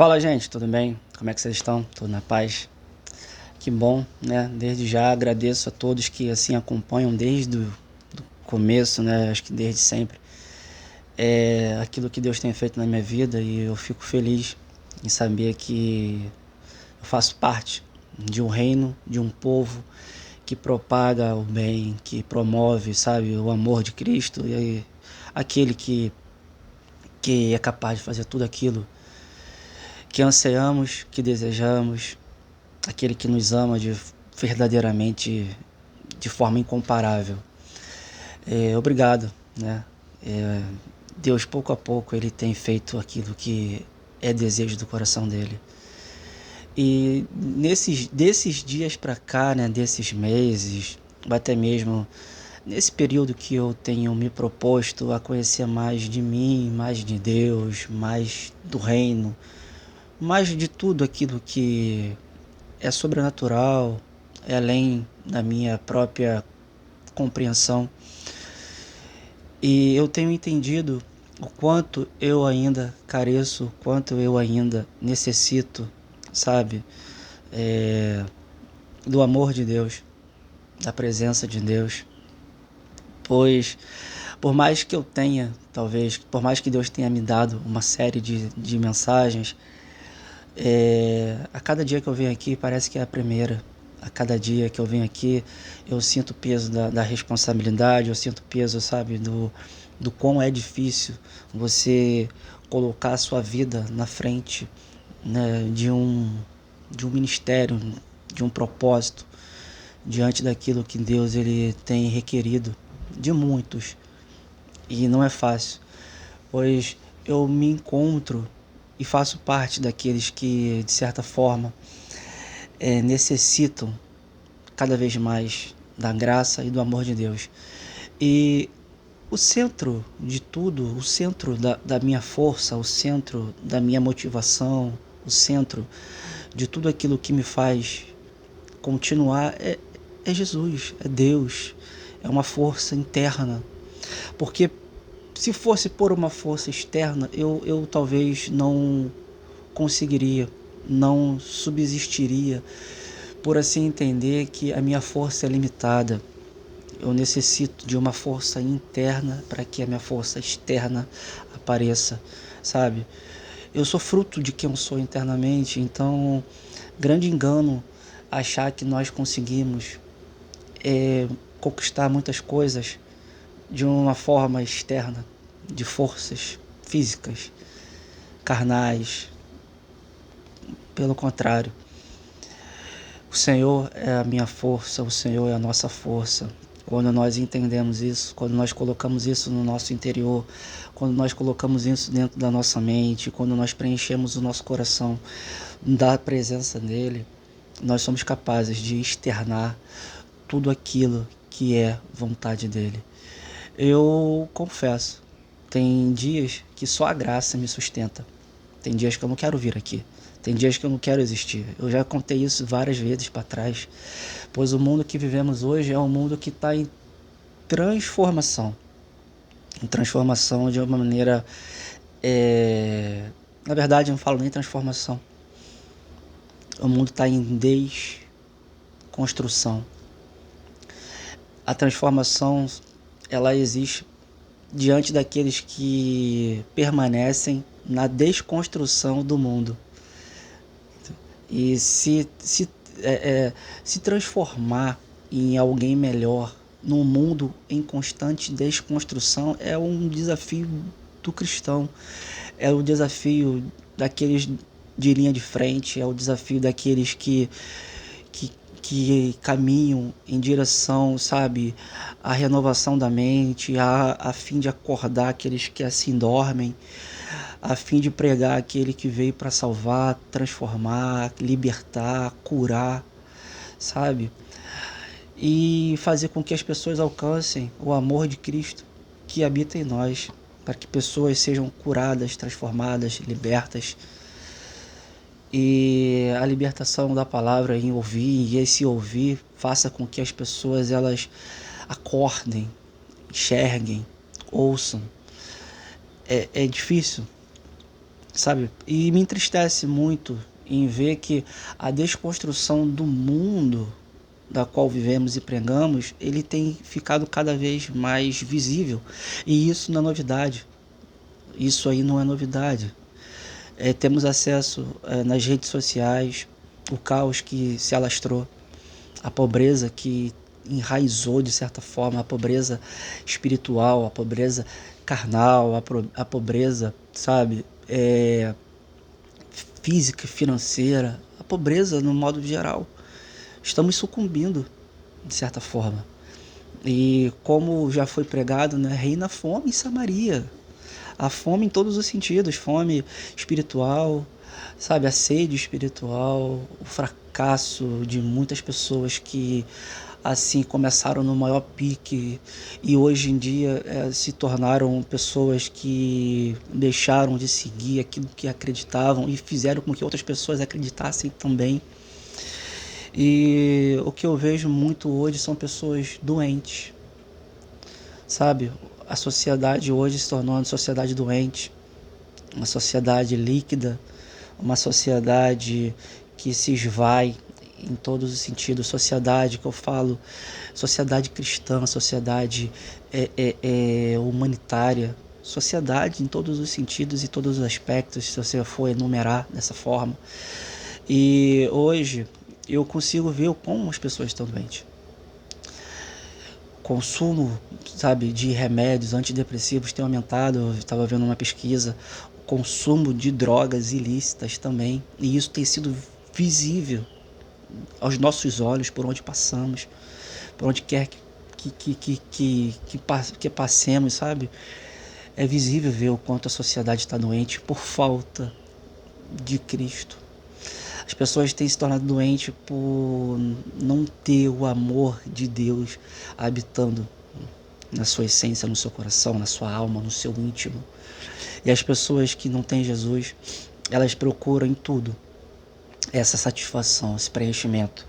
Fala, gente, tudo bem? Como é que vocês estão? Tudo na paz? Que bom, né? Desde já agradeço a todos que assim acompanham desde o do começo, né? Acho que desde sempre. Aquilo que Deus tem feito na minha vida, e eu fico feliz em saber que eu faço parte de um reino, de um povo que propaga o bem, que promove, sabe, o amor de Cristo, e aí, aquele que é capaz de fazer tudo aquilo que ansiamos, que desejamos, aquele que nos ama verdadeiramente de forma incomparável. Obrigado, né? É, Deus, pouco a pouco, ele tem feito aquilo que é desejo do coração dele. E desses dias para cá, né, desses meses, até mesmo nesse período que eu tenho me proposto a conhecer mais de mim, mais de Deus, mais do reino, mais de tudo aquilo que é sobrenatural, é além da minha própria compreensão. E eu tenho entendido o quanto eu ainda careço, o quanto eu ainda necessito, sabe, é, do amor de Deus, da presença de Deus. Pois, por mais que eu tenha, talvez, por mais que Deus tenha me dado uma série de mensagens, a cada dia que eu venho aqui parece que é a primeira. A cada dia que eu venho aqui, eu sinto o peso da responsabilidade, eu sinto o peso, sabe, do quão é difícil você colocar a sua vida na frente, né, de um ministério, de um propósito, diante daquilo que Deus ele tem requerido de muitos. E não é fácil, pois eu me encontro e faço parte daqueles que, de certa forma, necessitam cada vez mais da graça e do amor de Deus. E o centro de tudo, o centro da minha força, o centro da minha motivação, o centro de tudo aquilo que me faz continuar é Jesus, é Deus, é uma força interna. Porque se fosse por uma força externa, eu talvez não conseguiria, não subsistiria, por assim entender que a minha força é limitada. Eu necessito de uma força interna para que a minha força externa apareça, sabe? Eu sou fruto de quem eu sou internamente, então grande engano achar que nós conseguimos conquistar muitas coisas de uma forma externa, de forças físicas, carnais. Pelo contrário, o Senhor é a minha força, o Senhor é a nossa força. Quando nós entendemos isso, quando nós colocamos isso no nosso interior, quando nós colocamos isso dentro da nossa mente, quando nós preenchemos o nosso coração da presença dele, nós somos capazes de externar tudo aquilo que é vontade dele. Eu confesso, tem dias que só a graça me sustenta. Tem dias que eu não quero vir aqui. Tem dias que eu não quero existir. Eu já contei isso várias vezes para trás. Pois o mundo que vivemos hoje é um mundo que está em transformação. Em transformação de uma maneira... Na verdade, eu não falo nem transformação. O mundo está em desconstrução. A transformação, ela existe diante daqueles que permanecem na desconstrução do mundo. E se transformar em alguém melhor num mundo em constante desconstrução é um desafio do cristão, é o desafio daqueles de linha de frente, é o desafio daqueles que, que caminham em direção, sabe, à renovação da mente, a fim de acordar aqueles que assim dormem, a fim de pregar aquele que veio para salvar, transformar, libertar, curar, sabe? E fazer com que as pessoas alcancem o amor de Cristo que habita em nós, para que pessoas sejam curadas, transformadas, libertas. E a libertação da palavra em ouvir, e esse ouvir faça com que as pessoas elas acordem, enxerguem, ouçam. É difícil, sabe? E me entristece muito em ver que a desconstrução do mundo da qual vivemos e pregamos, ele tem ficado cada vez mais visível. E isso não é novidade. Isso aí não é novidade. Temos acesso nas redes sociais, o caos que se alastrou, a pobreza que enraizou de certa forma, a pobreza espiritual, a pobreza carnal, a pobreza, sabe, física, financeira, a pobreza no modo geral. Estamos sucumbindo de certa forma. E como já foi pregado, né, reina a fome em Samaria. A fome em todos os sentidos, fome espiritual, sabe, a sede espiritual, o fracasso de muitas pessoas que assim começaram no maior pique e hoje em dia se tornaram pessoas que deixaram de seguir aquilo que acreditavam e fizeram com que outras pessoas acreditassem também. E o que eu vejo muito hoje são pessoas doentes, sabe? A sociedade hoje se tornou uma sociedade doente, uma sociedade líquida, uma sociedade que se esvai em todos os sentidos. Sociedade que eu falo, sociedade cristã, sociedade humanitária, sociedade em todos os sentidos e todos os aspectos, se você for enumerar dessa forma. E hoje eu consigo ver como as pessoas estão doentes. Consumo, sabe, de remédios antidepressivos tem aumentado. Eu estava vendo uma pesquisa, o consumo de drogas ilícitas também, e isso tem sido visível aos nossos olhos por onde passamos, por onde quer que passemos, sabe? É visível ver o quanto a sociedade está doente por falta de Cristo. As pessoas têm se tornado doentes por não ter o amor de Deus habitando na sua essência, no seu coração, na sua alma, no seu íntimo. E as pessoas que não têm Jesus, elas procuram em tudo essa satisfação, esse preenchimento,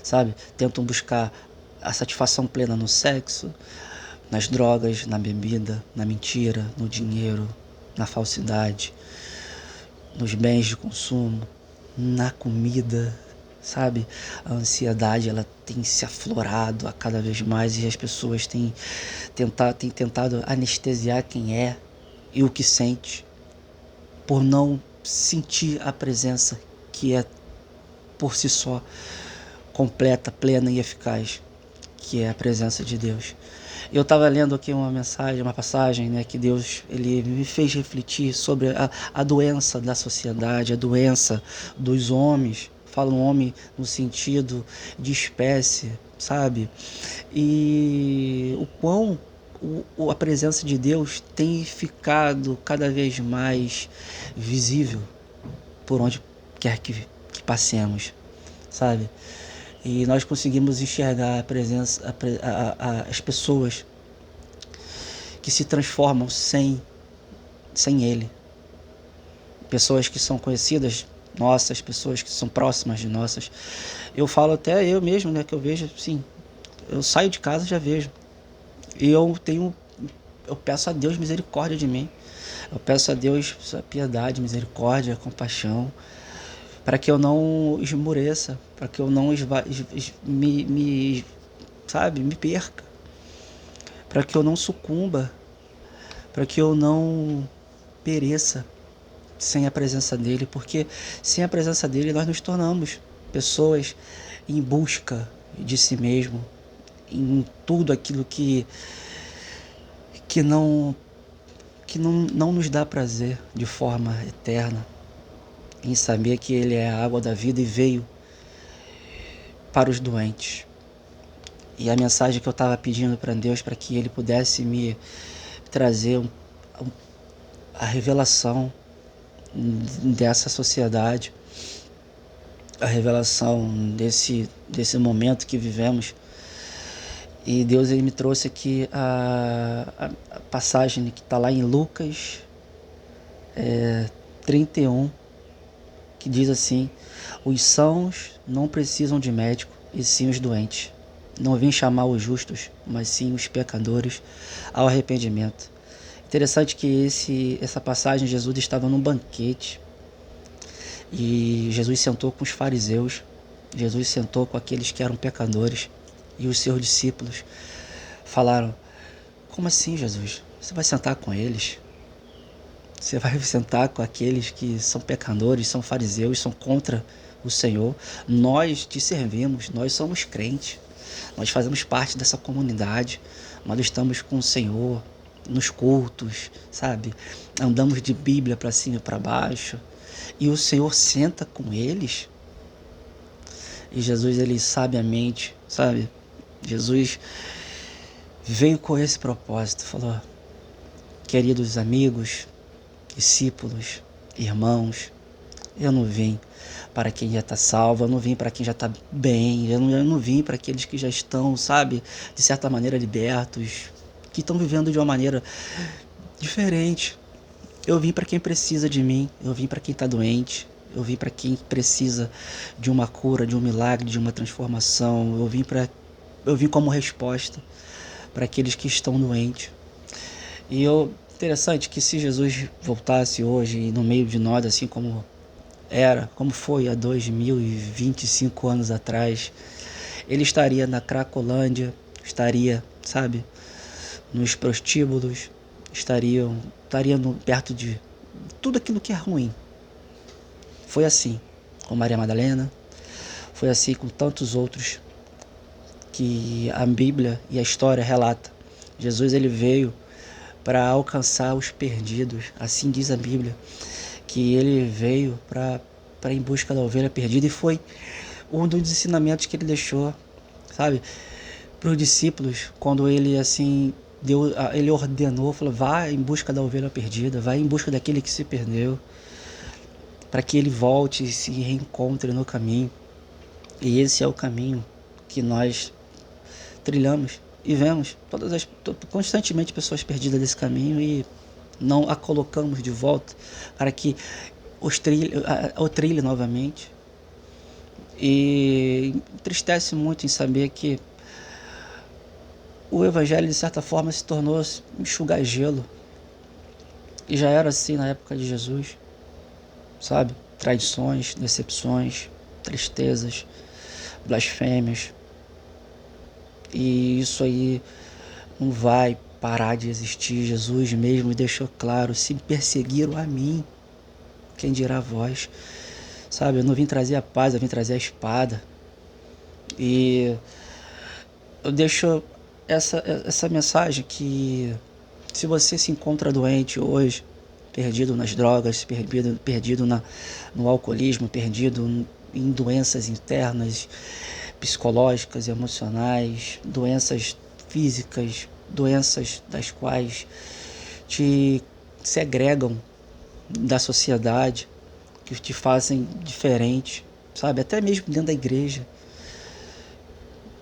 sabe? Tentam buscar a satisfação plena no sexo, nas drogas, na bebida, na mentira, no dinheiro, na falsidade, nos bens de consumo, na comida, sabe? A ansiedade, ela tem se aflorado a cada vez mais e as pessoas têm tentado anestesiar quem é e o que sente por não sentir a presença que é por si só completa, plena e eficaz, que é a presença de Deus. Eu estava lendo aqui uma passagem, né, que Deus ele me fez refletir sobre a doença da sociedade, a doença dos homens. Fala um homem no sentido de espécie, sabe? E o quão a presença de Deus tem ficado cada vez mais visível por onde quer que passemos, sabe? E nós conseguimos enxergar a presença, as pessoas que se transformam sem Ele. Pessoas que são conhecidas nossas, pessoas que são próximas de nossas. Eu falo até eu mesmo, né, que eu vejo, sim, eu saio de casa e já vejo. E eu peço a Deus misericórdia de mim. Eu peço a Deus sua piedade, misericórdia, compaixão, para que eu não esmoreça, para que eu não me perca, para que eu não sucumba, para que eu não pereça sem a presença dele, porque sem a presença dele nós nos tornamos pessoas em busca de si mesmo, em tudo aquilo que não nos dá prazer de forma eterna, em saber que ele é a água da vida e veio para os doentes. E a mensagem que eu estava pedindo para Deus, para que ele pudesse me trazer a revelação dessa sociedade, a revelação desse momento que vivemos. E Deus ele me trouxe aqui a passagem que está lá em Lucas 31, que diz assim: os sãos não precisam de médico, e sim os doentes. Não vim chamar os justos, mas sim os pecadores ao arrependimento. Interessante que essa passagem, Jesus estava num banquete e Jesus sentou com os fariseus, Jesus sentou com aqueles que eram pecadores, e os seus discípulos falaram: como assim, Jesus? Você vai sentar com eles? Você vai sentar com aqueles que são pecadores, são fariseus, são contra o Senhor? Nós te servimos, nós somos crentes, nós fazemos parte dessa comunidade, nós estamos com o Senhor nos cultos, sabe? Andamos de Bíblia para cima e para baixo, e o Senhor senta com eles. E Jesus, ele sabiamente, sabe? Jesus veio com esse propósito, falou: queridos amigos, discípulos, irmãos, eu não vim para quem já está salvo, eu não vim para quem já está bem, eu não vim para aqueles que já estão, sabe, de certa maneira libertos, que estão vivendo de uma maneira diferente. Eu vim para quem precisa de mim, eu vim para quem está doente, eu vim para quem precisa de uma cura, de um milagre, de uma transformação. Eu vim como resposta para aqueles que estão doentes. Interessante que se Jesus voltasse hoje no meio de nós, assim como foi há 2025 anos atrás, ele estaria na Cracolândia, estaria, sabe, nos prostíbulos, estaria perto de tudo aquilo que é ruim. Foi assim com Maria Madalena, foi assim com tantos outros que a Bíblia e a história relata. Jesus, ele veio para alcançar os perdidos, assim diz a Bíblia, que ele veio para em busca da ovelha perdida, e foi um dos ensinamentos que ele deixou, sabe, para os discípulos, quando ele assim ele ordenou, falou: vá em busca da ovelha perdida, vá em busca daquele que se perdeu, para que ele volte e se reencontre no caminho. E esse é o caminho que nós trilhamos e vemos constantemente pessoas perdidas desse caminho, e não a colocamos de volta para que o trilhe novamente. E entristece muito em saber que o evangelho, de certa forma, se tornou enxugar gelo, e já era assim na época de Jesus, sabe? Traições, decepções, tristezas, blasfêmias, e isso aí não vai parar de existir. Jesus mesmo deixou claro: se perseguiram a mim, quem dirá a vós? Sabe, eu não vim trazer a paz, eu vim trazer a espada. E eu deixo essa mensagem que, se você se encontra doente hoje, perdido nas drogas, perdido no alcoolismo, perdido em doenças internas, psicológicas, emocionais, doenças físicas, doenças das quais te segregam da sociedade, que te fazem diferente, sabe? Até mesmo dentro da igreja.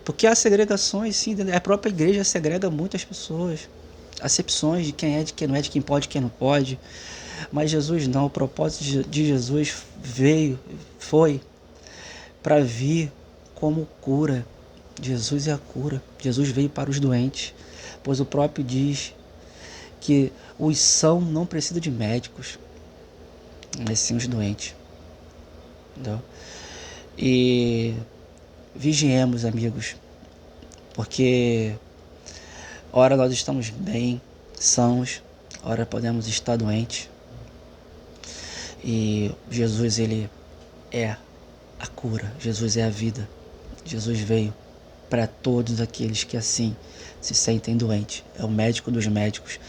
Porque há segregações, sim, a própria igreja segrega muitas pessoas. Acepções de quem é, de quem não é, de quem pode, de quem não pode. Mas Jesus não, o propósito de Jesus foi para vir como cura. Jesus é a cura. Jesus veio para os doentes, pois o próprio diz que os sãos não precisam de médicos, mas sim os doentes. Entendeu? E vigiemos, amigos, porque ora nós estamos bem, sãos, ora podemos estar doentes. E Jesus, ele é a cura, Jesus é a vida. Jesus veio para todos aqueles que assim se sentem doentes. É o médico dos médicos.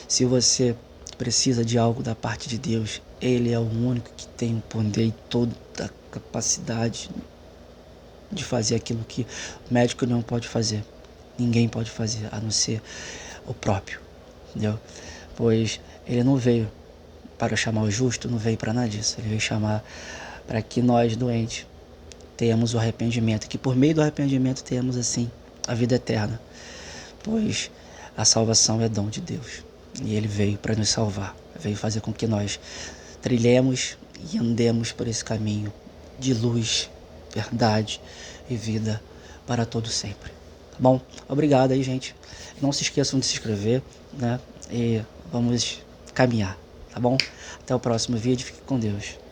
Se você precisa de algo da parte de Deus, ele é o único que tem o poder e toda a capacidade de fazer aquilo que o médico não pode fazer. Ninguém pode fazer, a não ser o próprio, entendeu? Pois ele não veio para chamar o justo, não veio para nada disso. Ele veio chamar para que nós, doentes, tenhamos o arrependimento, que por meio do arrependimento tenhamos assim a vida eterna, pois a salvação é dom de Deus, e ele veio para nos salvar, veio fazer com que nós trilhemos e andemos por esse caminho de luz, verdade e vida para todo sempre. Tá bom? Obrigado aí, gente. Não se esqueçam de se inscrever, né? E vamos caminhar, tá bom? Até o próximo vídeo, fique com Deus.